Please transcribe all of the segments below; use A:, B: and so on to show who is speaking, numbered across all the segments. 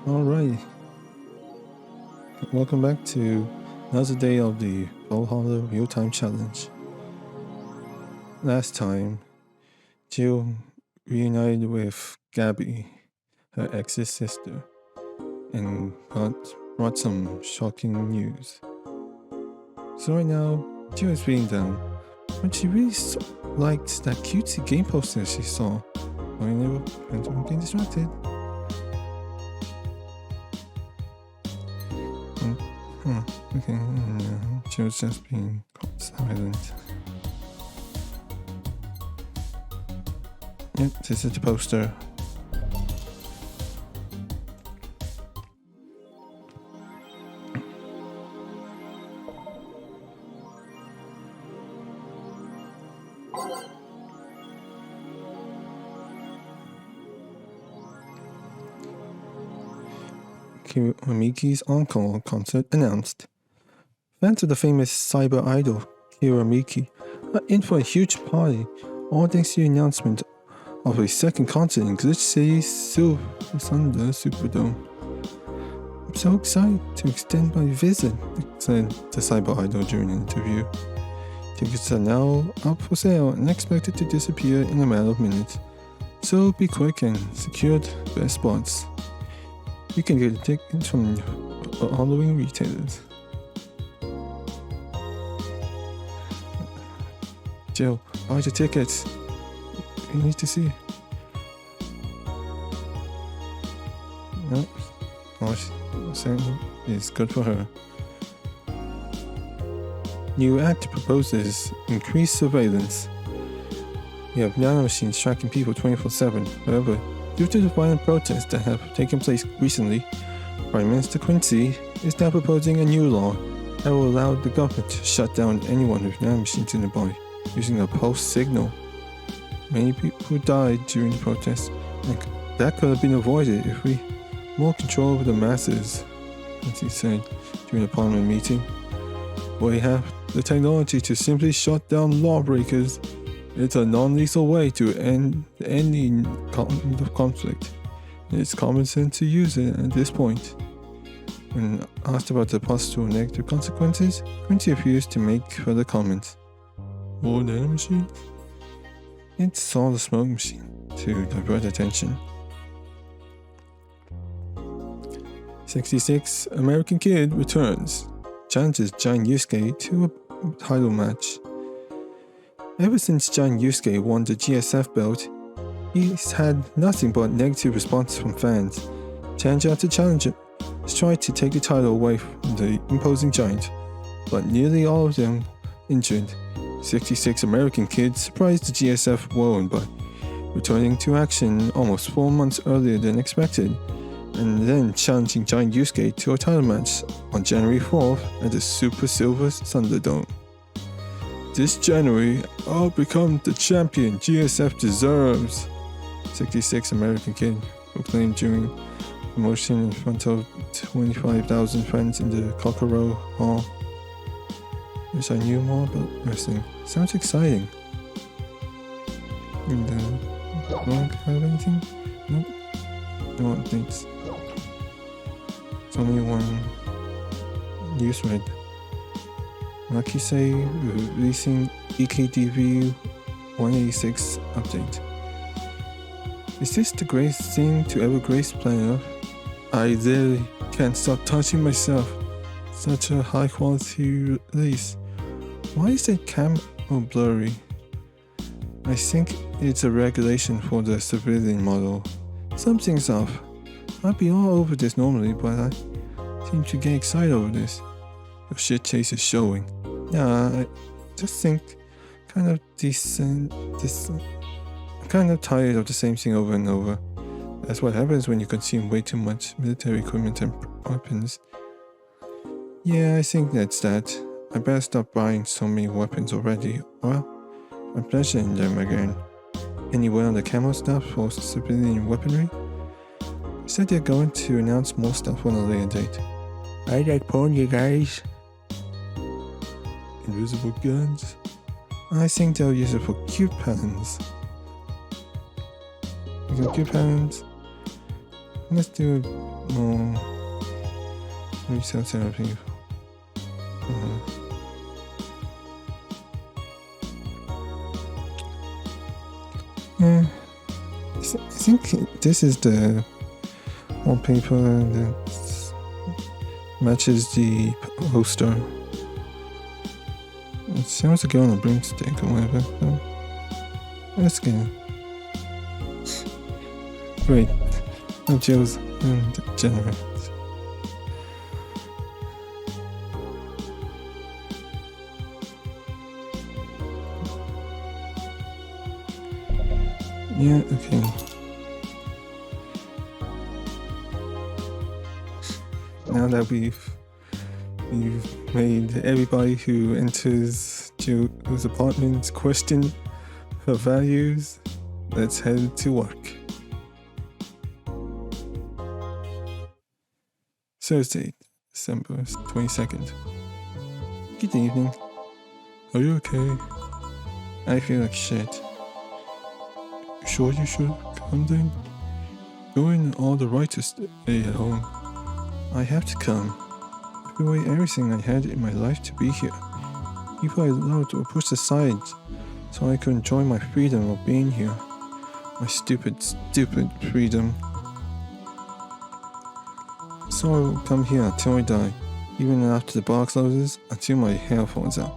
A: Alright, welcome back to another day of the Valhalla Real-Time Challenge. Last time, Jill reunited with Gabby, her ex's sister, and brought some shocking news. So right now, Jill is reading them, but she really liked that cutesy game poster she saw. I'm getting distracted. Okay, she was just being silent. Yep, this is the poster. Kiramiki's encore concert announced. Fans of the famous cyber idol Kiramiki are in for a huge party, all thanks to the announcement of a second concert in Glitch City's Thunder Superdome. I'm so excited to extend my visit, said the cyber idol during an interview. Tickets are now up for sale and expected to disappear in a matter of minutes, so be quick and secure the best spots. You can get tickets from Halloween retailers. Jill, buy the tickets. You need to see. Nope. It's good for her. New act proposes increased surveillance. You have nanomachines tracking people 24/7. However, due to the violent protests that have taken place recently, Prime Minister Quincy is now proposing a new law that will allow the government to shut down anyone with nanomachines in the body using a pulse signal. Many people died during the protests, and that could have been avoided if we had more control over the masses, Quincy said during a parliament meeting. We have the technology to simply shut down lawbreakers. It's a non-lethal way to end any kind of conflict. It's common sense to use it at this point. When asked about the possible negative consequences, Quincy refused to make further comments. More nanomachines? It saw the smoke machine to divert attention. 66 American Kid returns, challenges Giant Yusuke to a title match. Ever since Giant Yusuke won the GSF belt, he's had nothing but negative response from fans. Turns out the challenger has tried to take the title away from the imposing giant, but nearly all of them injured. 66 American Kids surprised the GSF world by returning to action almost 4 months earlier than expected, and then challenging Giant Yusuke to a title match on January 4th at the Super Silver Thunderdome. This January, I'll become the champion GSF deserves, 66 American Kid proclaimed during promotion in front of 25,000 fans in the Kokoro Hall. Wish I knew more about wrestling. Sounds exciting. And blog have anything? Nope. No updates. It's only one news thread. Nakisei releasing EKDV 186 update. Is this the greatest thing to ever grace planet Earth? I literally can't stop touching myself. Such a high quality release. Why is the camera blurry? I think it's a regulation for the civilian model. Something's off. I'd be all over this normally, but I seem to get excited over this. Your shit chase is showing. Yeah, I just think kind of decent. I'm kind of tired of the same thing over and over. That's what happens when you consume way too much military equipment and weapons. Yeah, I think that's that. I better stop buying so many weapons already. Well, I'm pleasuring them again. Any word on the camo stuff for civilian weaponry? They said they're going to announce more stuff on a later date. I like porn, you guys. Invisible guns? I think they'll use it for cute patterns. Cute patterns? Let's do more retail therapy. Yeah, I think this is the wallpaper that matches the poster. It sounds like a girl on a broomstick or whatever. So let's get it. Great. No Jill's degenerate. Yeah, okay. Now that we've made everybody who enters Jill's apartment question her values, let's head to work. Thursday, December 22nd. Good evening. Are you okay? I feel like shit. Sure you should come then? Doing all the right to stay at home. I have to come. Put away everything I had in my life to be here. People I loved were pushed aside so I could enjoy my freedom of being here. My stupid freedom. So I will come here until I die, even after the bar closes, until my hair falls out.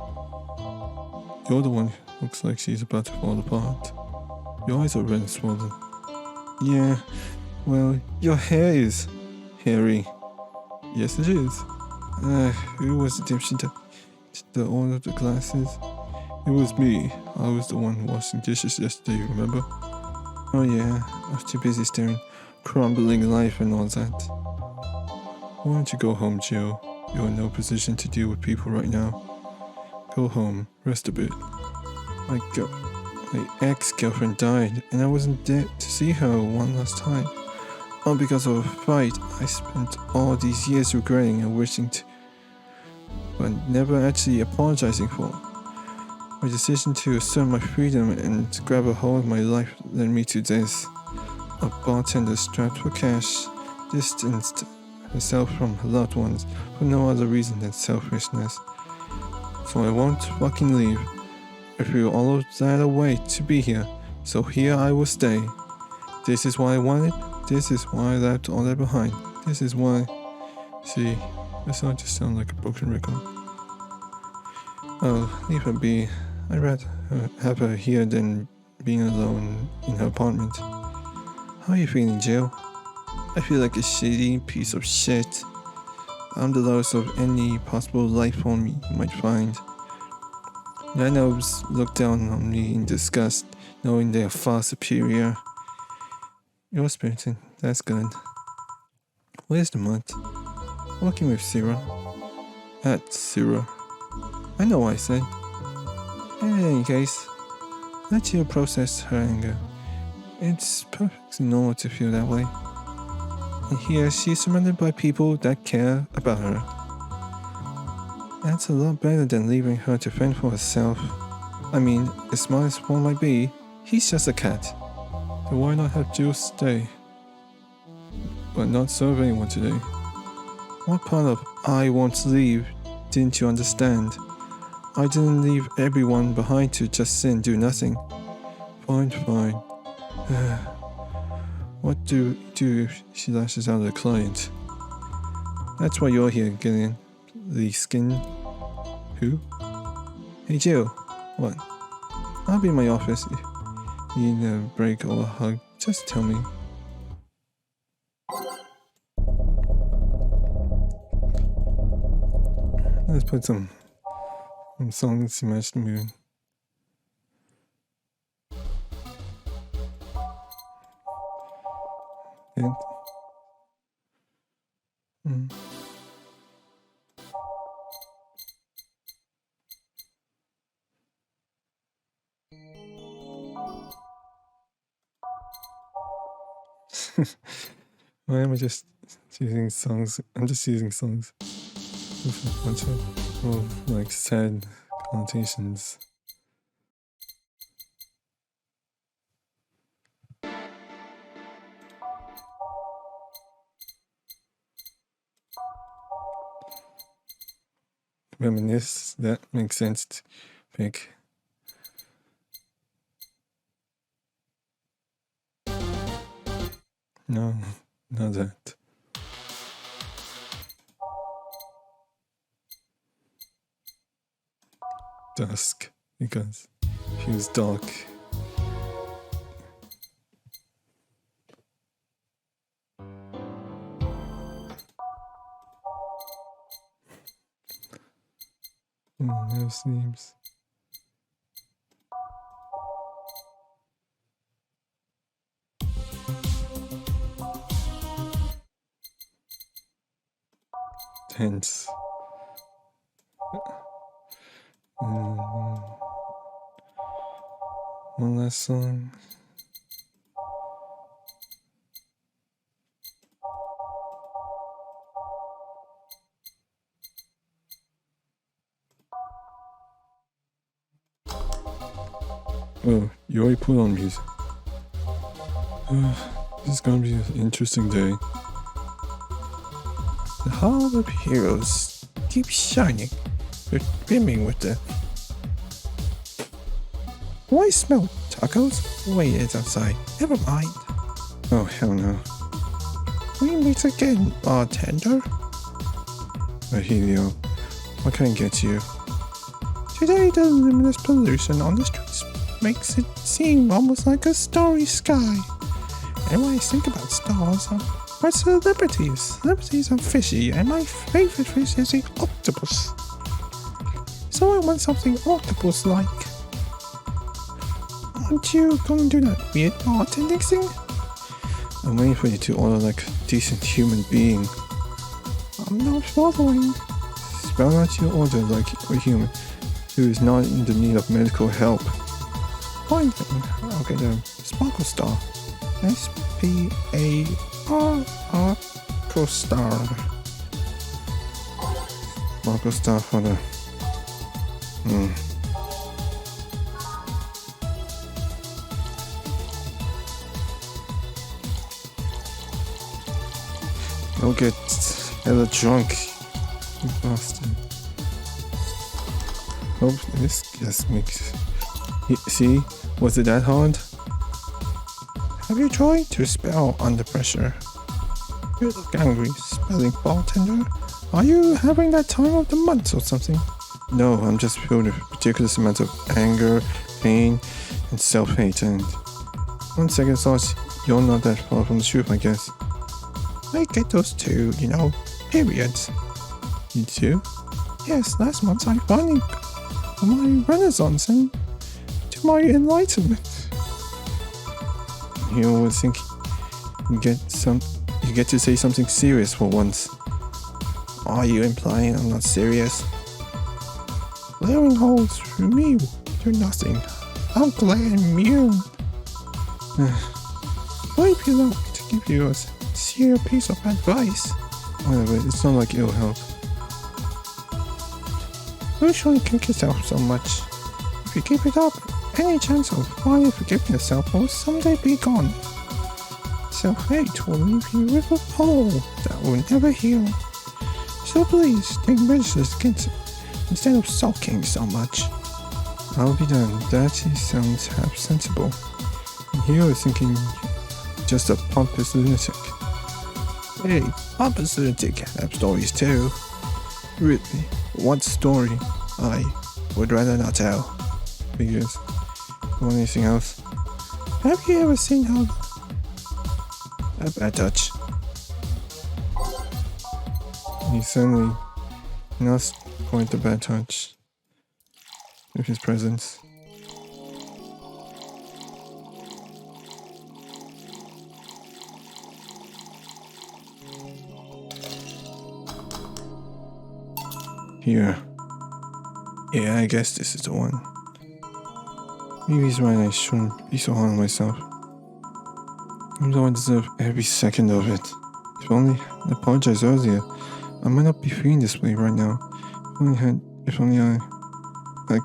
A: You're the one who looks like she's about to fall apart. Your eyes are red and swollen. Yeah, well, your hair is hairy. Yes, it is. Who was the dipshit that ordered the glasses? It was me. I was the one washing dishes yesterday, remember? Oh yeah, I was too busy staring crumbling life and all that. Why don't you go home, Jill? You're in no position to deal with people right now. Go home, rest a bit. My ex-girlfriend died, and I wasn't there to see her one last time. All because of a fight I spent all these years regretting and wishing to, but never actually apologizing for. My decision to assert my freedom and grab a hold of my life led me to this. A bartender strapped for cash distanced herself from her loved ones for no other reason than selfishness. So I won't fucking leave. I threw all of that away to be here, so here I will stay. This is what I wanted. This is why I left all that behind. This is why. See, this all just sounds like a broken record. Oh, leave her be. I'd rather have her here than being alone in her apartment. How are you feeling, Jill? I feel like a shitty piece of shit. I'm the lowest of any possible life form you might find. Nanos look down on me in disgust, knowing they are far superior. You're spirited, that's good. Where's the mutt? Working with Sarah. At Sarah. I know what I said. In any case, let Jill process her anger. It's perfectly normal to feel that way. And here she's surrounded by people that care about her. That's a lot better than leaving her to fend for herself. I mean, as smart as one might be, he's just a cat. So why not have Jill stay? But not serve anyone today. What part of I won't leave didn't you understand? I didn't leave everyone behind to just sit and do nothing. Fine. What do if she lashes out at the client? That's why you're here, getting the skin. Who? Hey Jill, what? I'll be in my office. If you need a break or a hug, just tell me. Let's put some songs to match the mood. And, Why am I just using songs? I'm just using songs with a bunch of like sad connotations. reminisce. That makes sense to pick. No, not that. Dusk, because he was dark. Never sleeps. Tense. One last song. Oh, you already put on music. This is gonna be an interesting day. The heart of heroes keeps shining. They're brimming with them. Oh, I smell tacos. Wait, it's outside. Never mind. Oh, hell no. We meet again, bartender. Helio, what can I get you? Today, the luminous pollution on the streets makes it seem almost like a starry sky. And when I think about stars, but celebrities. Celebrities are fishy, and my favorite fish is the octopus. So I want something octopus-like. Aren't you gonna do that weird bartending thing? I'm waiting for you to order like a decent human being. I'm not following. Spell out your order like a human who is not in the need of medical help. Fine then, I'll get a Sparkle Star. S-P-A-R-R Star. Sparkle Star for the... Don't get hella drunk, you bastard. Oh, this just makes... See? Was it that hard? Have you tried to spell under pressure? You look angry, spelling bartender. Are you having that time of the month or something? No, I'm just feeling a ridiculous amount of anger, pain, and self-hate, and... One second thought, you're not that far from the truth, I guess. I get those too, you know, periods. You too? Yes, last month I finally got my renaissance and to my enlightenment. You always think you get to say something serious for once. Are you implying I'm not serious? Glaring holes through me do nothing. I'm glad and immune. Might be luck to give you a sincere piece of advice. Whatever, it's not like it'll help. You shouldn't kick yourself so much. If you keep it up, any chance of finally forgiving yourself will someday be gone. Self-hate will leave you with a hole that will never heal. So please, take measures against it instead of sulking so much. I'll be done. That sounds half sensible. And here I was thinking just a pompous lunatic. Hey, pompous lunatic have stories too. Really, what story? I would rather not tell. Because, want anything else? Have you ever seen how... a bad touch? He suddenly lost quite the bad touch with his presence. Here. Yeah, I guess this is the one. Maybe he's right, I shouldn't be so hard on myself. Even though I deserve every second of it. If only I apologized earlier, I might not be feeling this way right now. If only I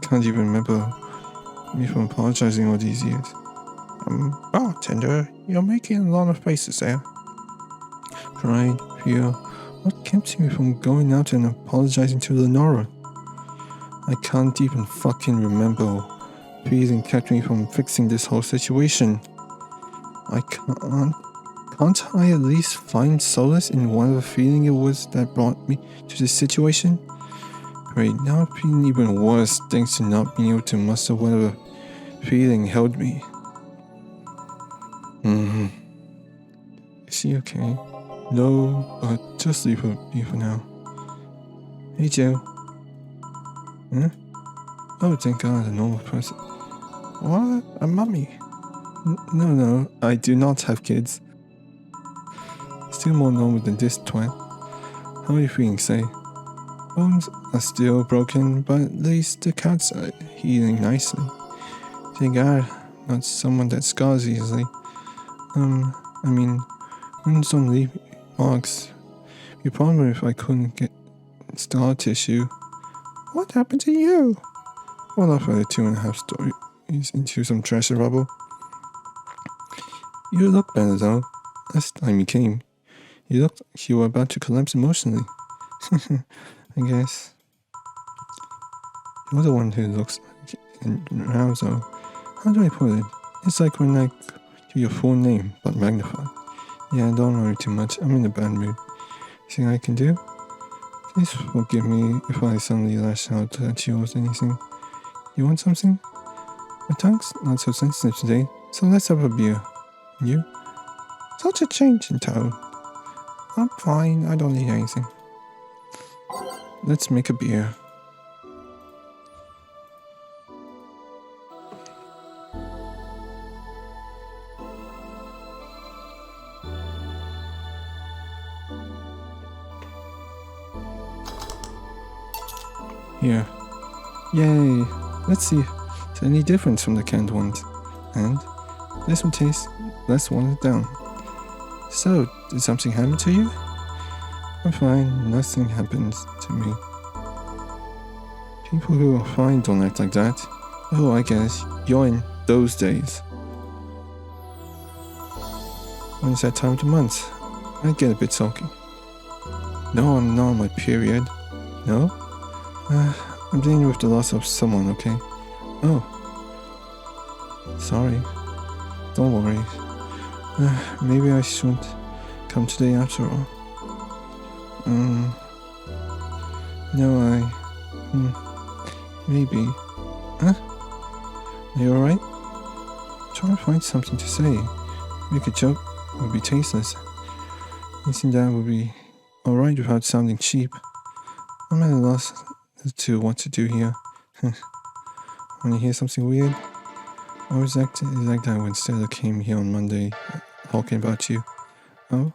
A: can't even remember me from apologizing all these years. Bartender, you're making a lot of faces there. Pride, fear, what kept me from going out and apologizing to Lenora? I can't even fucking remember. Freezing kept me from fixing this whole situation. Can't I at least find solace in whatever feeling it was that brought me to this situation? Great, now I'm feeling even worse thanks to not being able to muster whatever feeling held me. Is she okay? No, but just leave her be for now. Hey Joe. Huh? Oh, thank God, a normal person. What? A mummy? No, I do not have kids. Still more normal than this twat. How are you feeling, say? Bones are still broken, but at least the cuts are healing nicely. Thank God, not someone that scars easily. Wounds don't leave marks. It'd be a problem if I couldn't get scar tissue. What happened to you? Well, off by the 2.5 stories into some treasure rubble. You look better though. Last time you came, you looked like you were about to collapse emotionally. I guess. You're the one who looks like it aroused though. How do I put it? It's like when I do your full name, but magnified. Yeah, don't worry too much. I'm in a bad mood. Anything I can do? Please forgive me if I suddenly lash out at you or anything. You want something? My tongue's not so sensitive today, so let's have a beer. And you? Such a change in tone. I'm fine, I don't need anything. Let's make a beer. Here. Yay! Let's see if it's any different from the canned ones. And this one tastes less watered down. So, did something happen to you? I'm fine, nothing happens to me. People who are fine don't act like that. Oh, I guess you're in those days. When's that time of the month? I get a bit sulky. No, I'm not on my period. No? I'm dealing with the loss of someone, okay? Oh. Sorry. Don't worry. Maybe I shouldn't come today after all. No, maybe. Huh? Are you alright? Trying to find something to say. Make a joke would be tasteless. Anything that would be alright without sounding cheap. I'm at a loss to what to do here. When you hear something weird, I was like that when Stella came here on Monday talking about you. Oh?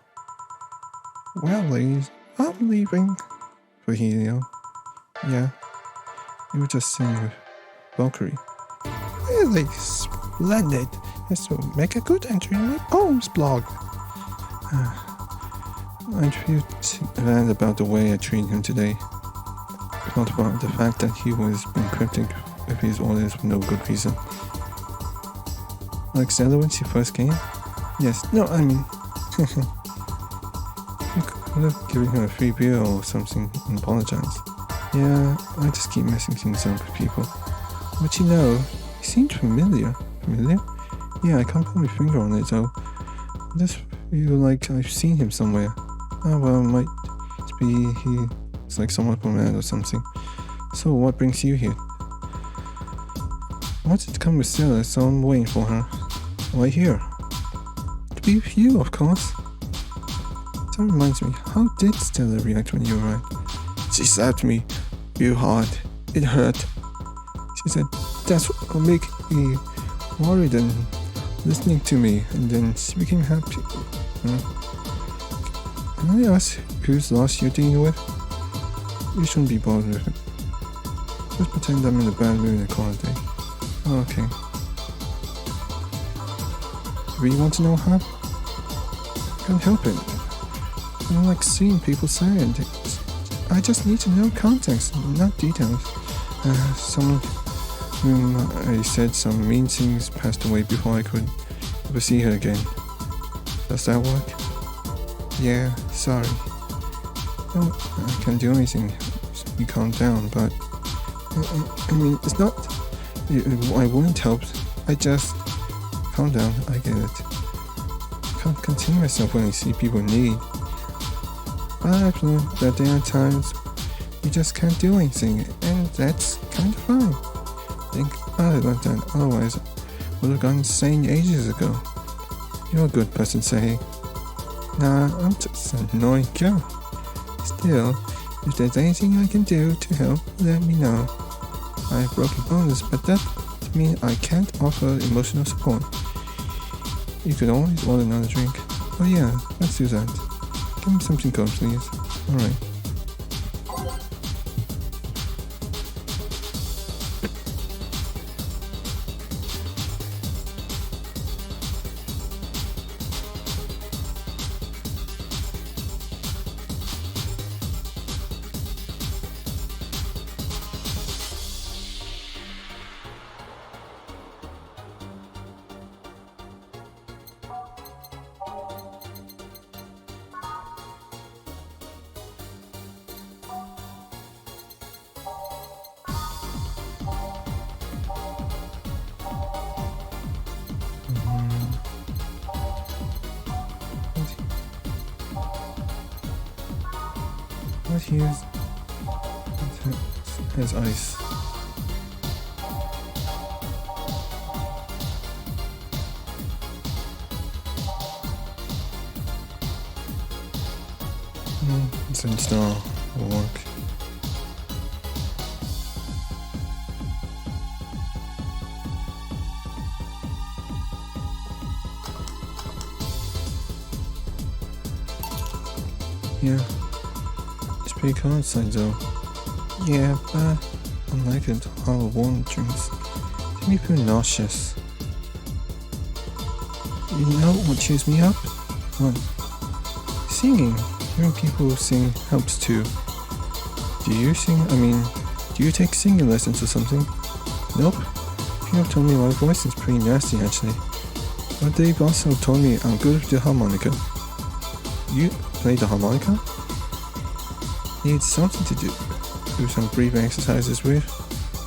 A: Well, ladies, I'm leaving. For Helio. Yeah. You were just saying with Valkyrie. Really splendid. This will make a good entry in my poems blog. I feel bad about the way I treated him today. Not about the fact that he was being cryptic with his orders for no good reason. Like Stella when she first came? Yes, no, I mean... you could have given her a free beer or something and apologized. Yeah, I just keep messing things up with people. But you know, he seemed familiar. Familiar? Yeah, I can't put my finger on it though. I just feel like I've seen him somewhere. Oh well, might be he's like someone from Mad or something. So what brings you here? I wanted to come with Stella, so I'm waiting for her. Why here? To be with you, of course. That reminds me, how did Stella react when you arrived? She slapped me real hard. It hurt. She said, that's what will make me worried and listening to me, and then she became happy. Can I ask whose loss you're dealing with? You shouldn't be bothered with it. Just pretend I'm in a bad mood and call it a day. Oh, okay. You really want to know how? Can't help it. I don't like seeing people sad. I just need to know context, not details. Someone whom I said some mean things passed away before I could ever see her again. Does that work? Yeah, sorry. No, I can't do anything. You calm down, but I mean, it's not... I wouldn't help. I just... Calm down, I get it. I can't contain myself when I see people in need. But I've learned that there are times you just can't do anything, and that's kind of fine. Think about it like that, otherwise I would have gone insane ages ago. You're a good person, say. Nah, I'm just an annoying Joe. Still, if there's anything I can do to help, let me know. I have broken bones, but that doesn't mean I can't offer emotional support. You could always order another drink. Oh yeah, let's do that. Give me something cold, please. Alright. What here's has ice. Let's install will work. Yeah. It's pretty cold outside though. Yeah, but unlike it, all warm drinks can be pretty nauseous. You know what cheers me up? What? Singing. Hearing people sing helps too. Do you sing? I mean, do you take singing lessons or something? Nope. People have told me my voice is pretty nasty actually. But they've also told me I'm good with the harmonica. You play the harmonica? Need something to do some breathing exercises with,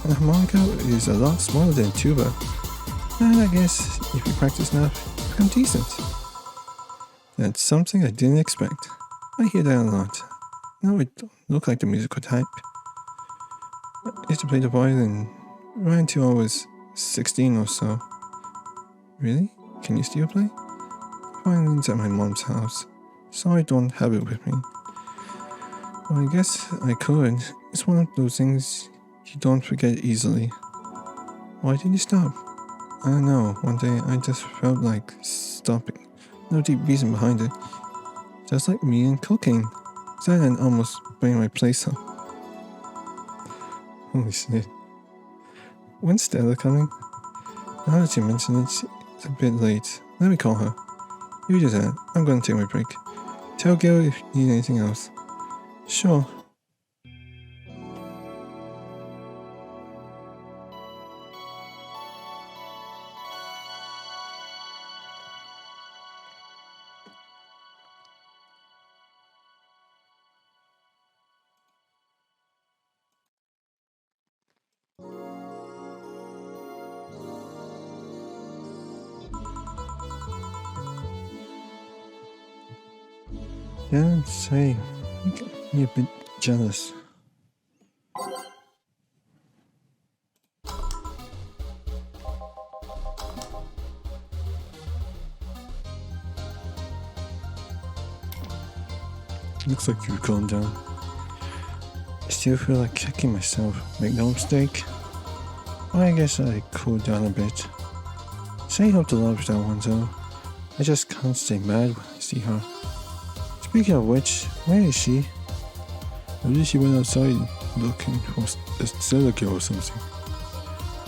A: and a harmonica is a lot smaller than tuba. And I guess if you practice enough, you become decent. That's something I didn't expect. I hear that a lot. No, it don't look like the musical type. I used to play the violin right until I was 16 or so. Really? Can you still play? Violin's at my mom's house, so I don't have it with me. Well, I guess I could. It's one of those things you don't forget easily. Why did you stop? I don't know. One day I just felt like stopping. No deep reason behind it. Just like me and cocaine. That and almost burning my place up. Holy shit. When's Stella coming? Now that you mention it, it's a bit late. Let me call her. You do that. I'm gonna take my break. Tell Gil if you need anything else. Sure. Yeah, say, you get me a bit jealous. Looks like you've calmed down. I still feel like kicking myself, make no mistake. Well, I guess I cooled down a bit. Say helped a lot with that one though. I just can't stay mad when I see her. Speaking of which, where is she? Maybe she went outside looking for a cellar girl or something.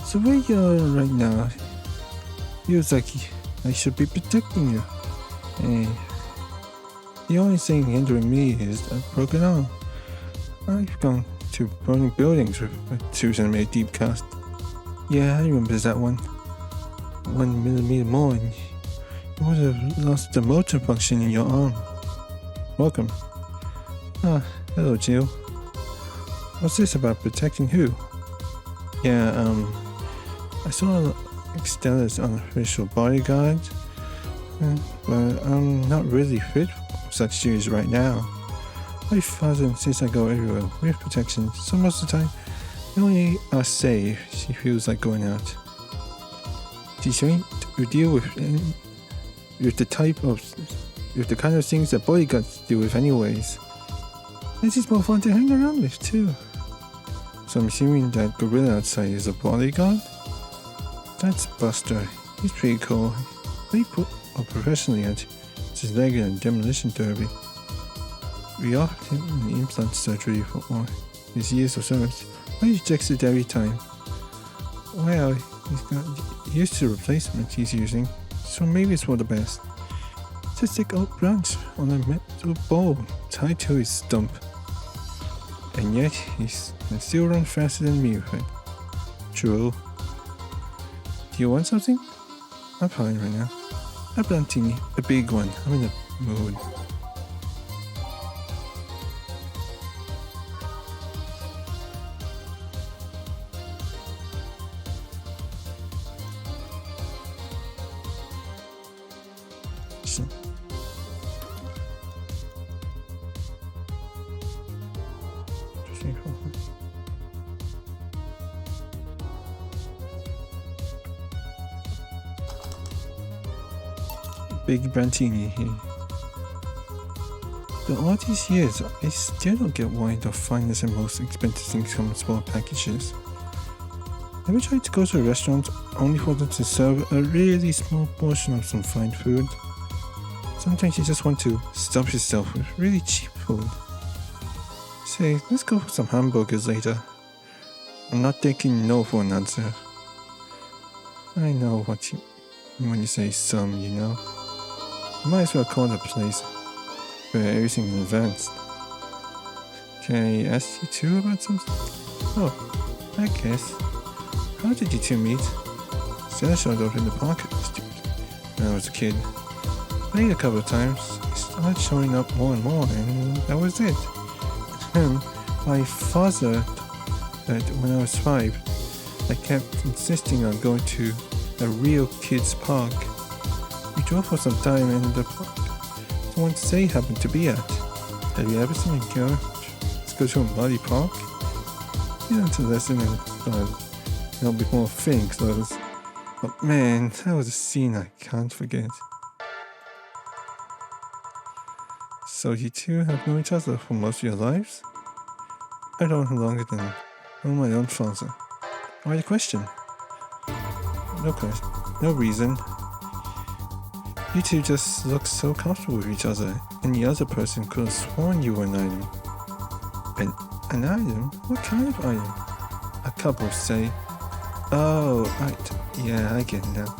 A: So where you are right now, feels like I should be protecting you. Hey, the only thing hindering me is a broken arm. I've gone to burning buildings with a 2 cm deep cast. Yeah, I remember that one. 1 millimeter more and you would have lost the motor function in your arm. Welcome. Ah, hello Jill. What's this about protecting who? Yeah, I saw Stella's unofficial bodyguard, but I'm not really fit for such duties right now. My father insists I go everywhere with protection, so most of the time, I only are safe. She feels like going out. She's trained to deal with the kind of things that bodyguards deal with anyways. And she's more fun to hang around with too. So I'm assuming that gorilla outside is a bodyguard? That's Buster. He's pretty cool. They put up professionally at his regular demolition derby. We offered him an implant surgery for all his years of service, but he rejects it every time. Well, he's got used to the replacement he's using, so maybe it's for the best. Just take old branch on a metal bowl tied to his stump. And yet, he can still run faster than me with it. True. Do you want something? I'm fine right now. A plantini, a big one. I'm in the mood. Big Brantini here. But all these years, I still don't get why the finest and most expensive things come in small packages. Ever tried to go to a restaurant only for them to serve a really small portion of some fine food? Sometimes you just want to stuff yourself with really cheap food. Say, let's go for some hamburgers later. I'm not taking no for an answer. I know what you mean when you say some, you know. You might as well call the place where everything is advanced. Can I ask you too about something? Oh, I guess. How did you two meet? Stella showed up in the park when I was a kid. Played a couple of times, he started showing up more and more, and that was it. My father, that when I was 5, I kept insisting on going to a real kids park. We drove for some time and the park someone say happened to be at. Have you ever seen a girl just go to a muddy park? You learned a lesson and thought there'll be more things, those. But man, that was a scene I can't forget. So you two have known each other for most of your lives? I don't know longer than know my own father. Why the question? No question. No reason. You two just look so comfortable with each other, and the other person could have sworn you were an item. An item? What kind of item? A couple say. Oh, right. Yeah, I get it now.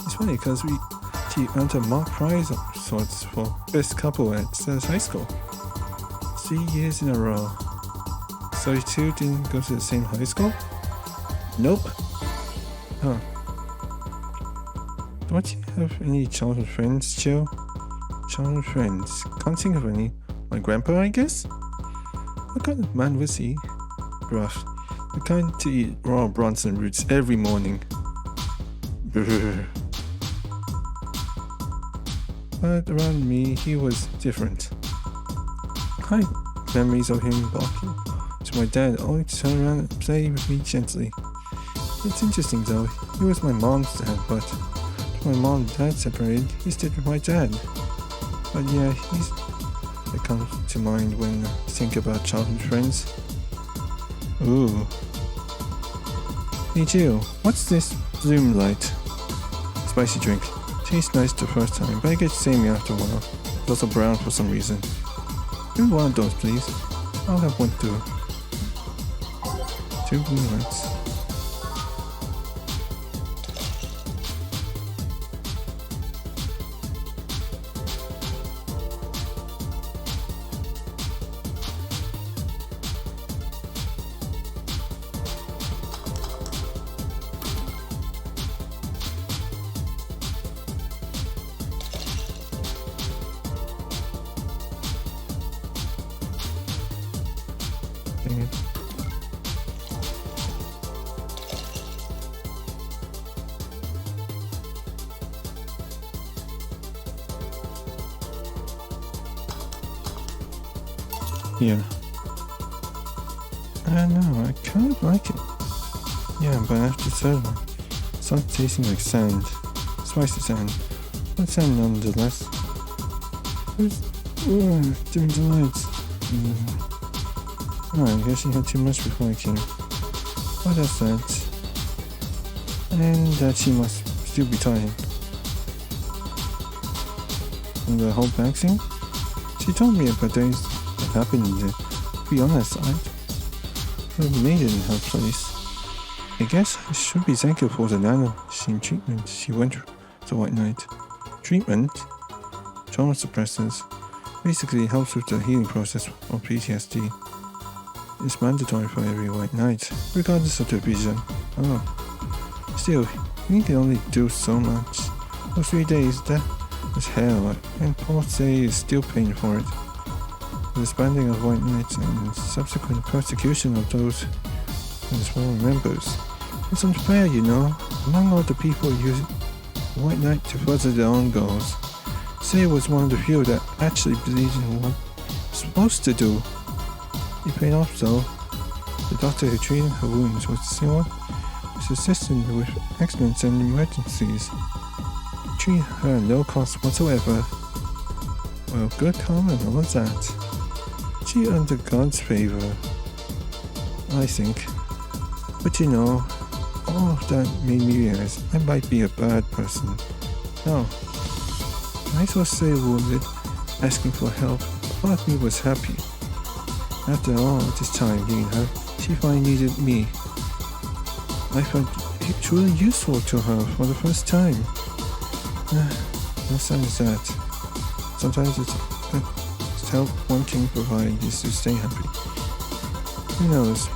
A: It's funny because she earned a mock prize of sorts for best couple at Stella's high school. 3 years in a row. So you two didn't go to the same high school? Nope. Huh. Don't you have any childhood friends, Joe? Childhood friends? Can't think of any. My grandpa, I guess? What kind of man was he? Rough. The kind to eat raw Bronson roots every morning. Brr. But around me, he was different. I had memories of him barking to my dad, only to turn around and play with me gently. It's interesting though, he was my mom's dad, but when my mom and dad separated, he stayed with my dad. But yeah, he's that comes to mind when I think about childhood friends. Ooh. Hey Jill, what's this Bloom Light? Spicy drink. Tastes nice the first time, but it gets samey after a while. It's also brown for some reason. Do one of those, please. I'll have one too. 2 Bloom Lights. Yeah. I don't know, I kind of like it. Yeah, but after so long, it starts tasting like sand. Spicy sand. But sand nonetheless. Doing the lights. Oh, I guess you had too much before I came. What else that? And that she must still be tired. And the whole vaccine? She told me about things that happened in there. To be honest, I made it in her place. I guess I should be thankful for the nano-machine treatment she went through the White Knight. Treatment? Trauma suppressors. Basically helps with the healing process of PTSD. It's mandatory for every White Knight, regardless of their vision. Oh. Still, you can only do so much. For 3 days, that was hell, and Paul say is still paying for it. The disbanding of White Knights and subsequent persecution of those in his former members. It's unfair, you know, among all the people using White Knight to further their own goals. Say was one of the few that actually believed in what he was supposed to do. He paid off though. The doctor who treated her wounds was the same one who's assisting with accidents and emergencies. He treated her at no cost whatsoever. Well, good karma and all of that. She earned the God's favor, I think. But you know, all of that made me realize I might be a bad person. No. I was so wounded, asking for help. Part of me was happy. After all this time being her, she finally needed me. I felt truly useful to her for the first time. No sad as that. Sometimes it's help one can provide is to stay happy. Who knows?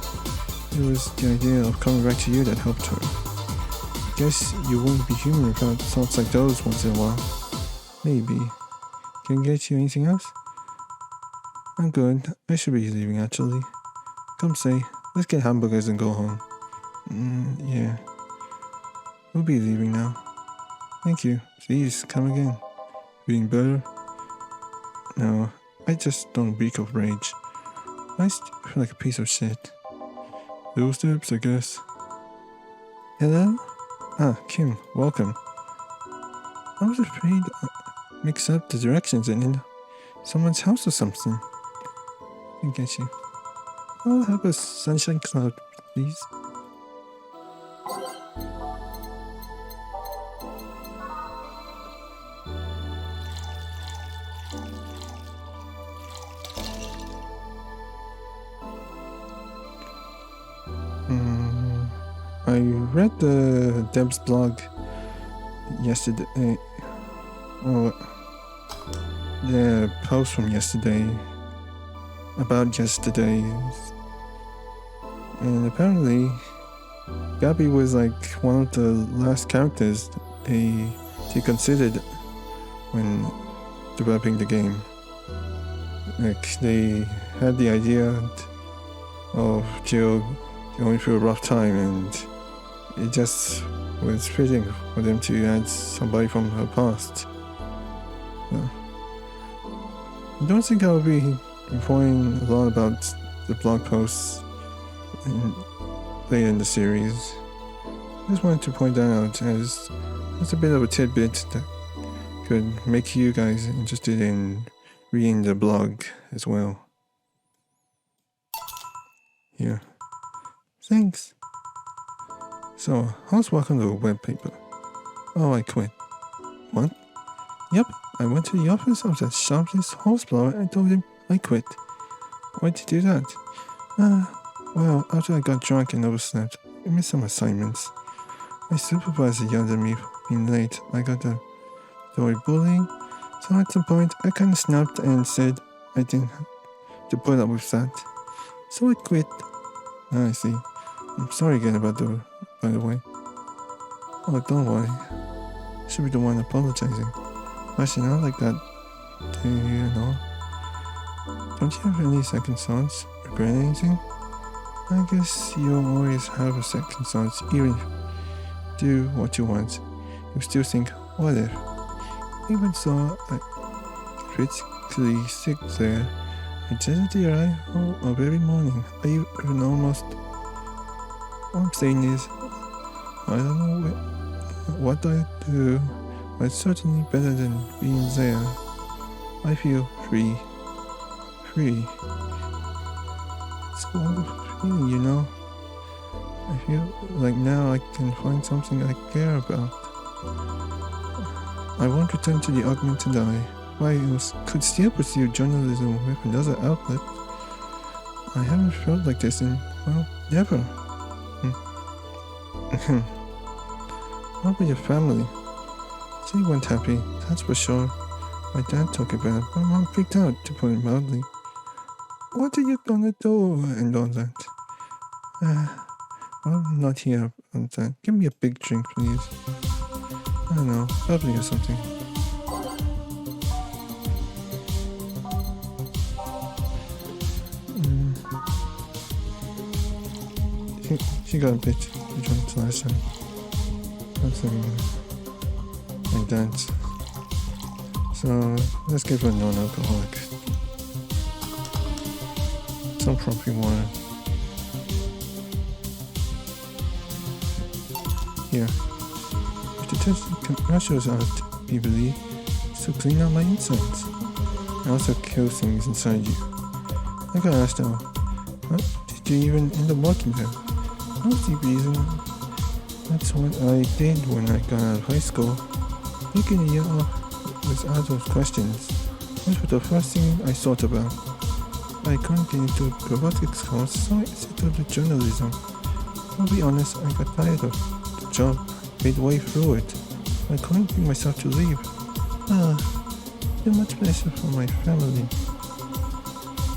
A: It was the idea of coming back to you that helped her. I guess you wouldn't be human without thoughts like those once in a while. Maybe. Can I get you anything else? I'm good. I should be leaving actually. Come say, let's get hamburgers and go home. Yeah. We'll be leaving now. Thank you. Please, come again. Feeling better? No, I just don't reek of rage. I still feel like a piece of shit. Little steps, I guess. Hello? Ah, Kim, welcome. I was afraid mix up the directions and in someone's house or something. I get you. I'll have a sunshine cloud, please. I read Deb's blog yesterday. The post from yesterday about yesterday, and apparently Gabby was like one of the last characters they considered when developing the game. Like they had the idea of Jill going through a rough time, and it just was fitting for them to add somebody from her past. I don't think I'll be reporting a lot about the blog posts later in the series. I just wanted to point that out as a bit of a tidbit that could make you guys interested in reading the blog as well. Yeah. Thanks. So, how's working on the web paper? Oh, I quit. What? Yep, I went to the office of the sharpest horseblower and told him I quit. Why'd you do that? Well, after I got drunk and overslept, I missed some assignments. My supervisor yelled at me for being late. I got the story bullying, so at some point I kinda snapped and said I didn't have to put up with that. So I quit. I see. I'm sorry again about by the way. Oh, don't worry. I should be the one apologizing. Actually, not like that. Do you know? Don't you have any second thoughts? Regret anything? I guess you'll always have a second thoughts, even if you do what you want. You still think, what if? Even so, I critically sit there I just the arrival of every morning. I even almost. What I'm saying is, I don't know what I do, but it's certainly better than being there. I feel free. Free. It's a wonderful feeling, you know? I feel like now I can find something I care about. I won't return to the augmented eye. I could still pursue journalism with another outlet. I haven't felt like this in, well, never. What about your family? They weren't happy, that's for sure. My dad talked about it. My mom freaked out, to put it mildly. What are you gonna do and all that? I'm not here on that. Give me a big drink, please. I don't know, bubbly or something. She got a bit drunk last time. That's like that. So let's give her a non-alcoholic. Some frothy water. Here. If the test commercials are to be believed, it's to clean out my insides. And also kill things inside you. I got asked though, what did you even end up working there? No deep reason. That's what I did when I got out of high school. Taking a year off with adult questions was the first thing I thought about. I couldn't get into robotics course, so I settled with journalism. I'll be honest, I got tired of the job midway through it. I couldn't bring myself to leave. Too much pressure for my family.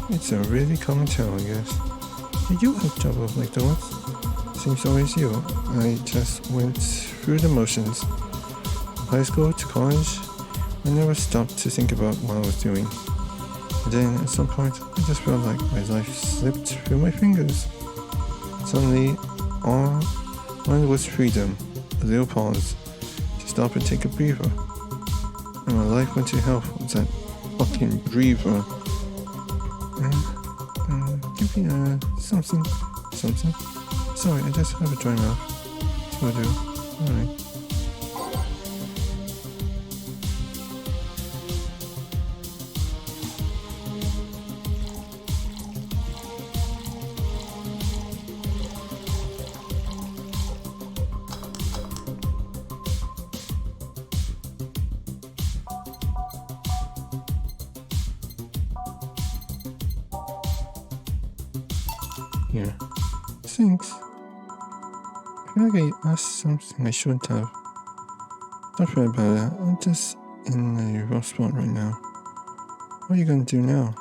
A: It's a really common tale, I guess. Did you have trouble like those? Seems always you. I just went through the motions. From high school to college, I never stopped to think about what I was doing. And then at some point, I just felt like my life slipped through my fingers. Suddenly, all I wanted was freedom, a little pause, to stop and take a breather. And my life went to hell with that fucking breather. Give me something. Sorry, I just have a dry mouth. So I do. Alright. Yeah. Thanks. I feel like I asked something I shouldn't have. Don't worry about it. I'm just in a rough spot right now. What are you gonna do now?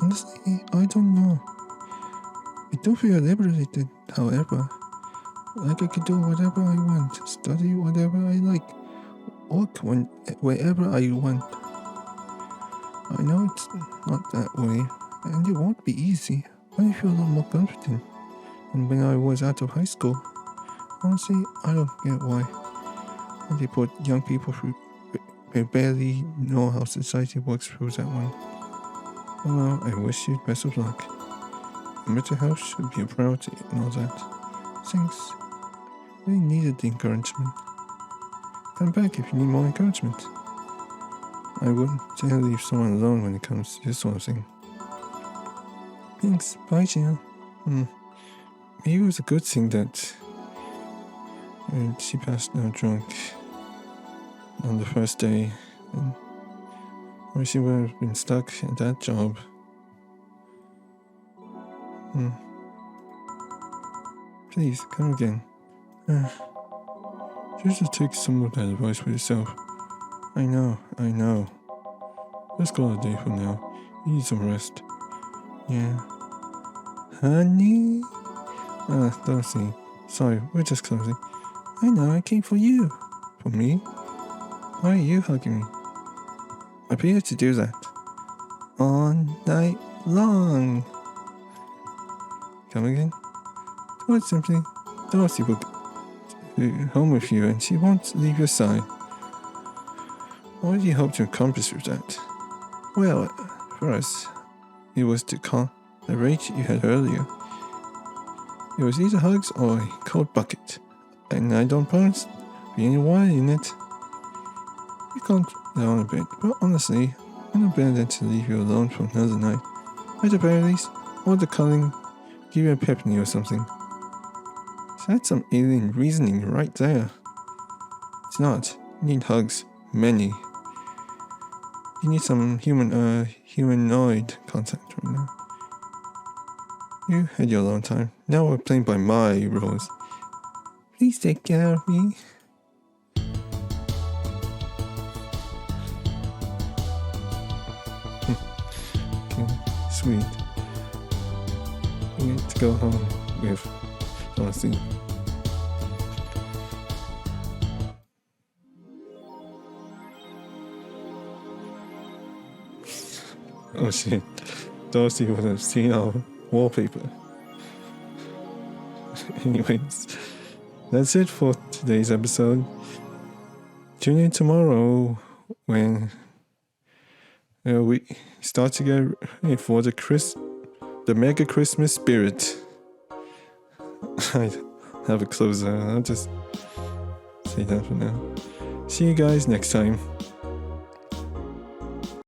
A: Honestly, I don't know. I do feel liberated, however. Like I could do whatever I want, study whatever I like, work wherever I want. I know it's not that way, and it won't be easy, but I feel a lot more confident than when I was out of high school. Honestly, I don't get why they put young people through. They barely know how society works through that one. Oh well, I wish you best of luck. Mental health should be a priority and all that. Thanks. Really needed the encouragement. Come back if you need more encouragement. I wouldn't dare leave someone alone when it comes to this sort of thing. Thanks. Bye, Gina. Maybe it was a good thing that she passed out drunk on the first day, or she would have been stuck at that job. Please, come again. Just take some of that advice for yourself. I know. Let's call it a day for now. You need some rest. Yeah. Honey? Darcy. Sorry, we're just closing. I know, I came for you. For me? Why are you hugging me? I pay you to do that. All night long. Come again? Put simply, Darcy will be home with you and she won't leave your side. What do you hope to accomplish with that? Well, first, it was to calm the rage you had earlier. It was either hugs or a cold bucket, and I don't promise any wine in it. We calmed down a bit, but honestly, I'm not better than to leave you alone for another night. At the very least, all the cuddling, give you a epiphany or something. So that's some alien reasoning right there. It's not. You need hugs. Many. You need some humanoid contact right now. You had your alone time. Now we're playing by my rules. Please take care of me. Okay, sweet. You get to go home with Dorothy. Oh shit, Dorothy would have seen our wallpaper. Anyways, that's it for today's episode. Tune in tomorrow when we start to get ready for the mega Christmas spirit. I have a closer. I'll just say that for now. See you guys next time.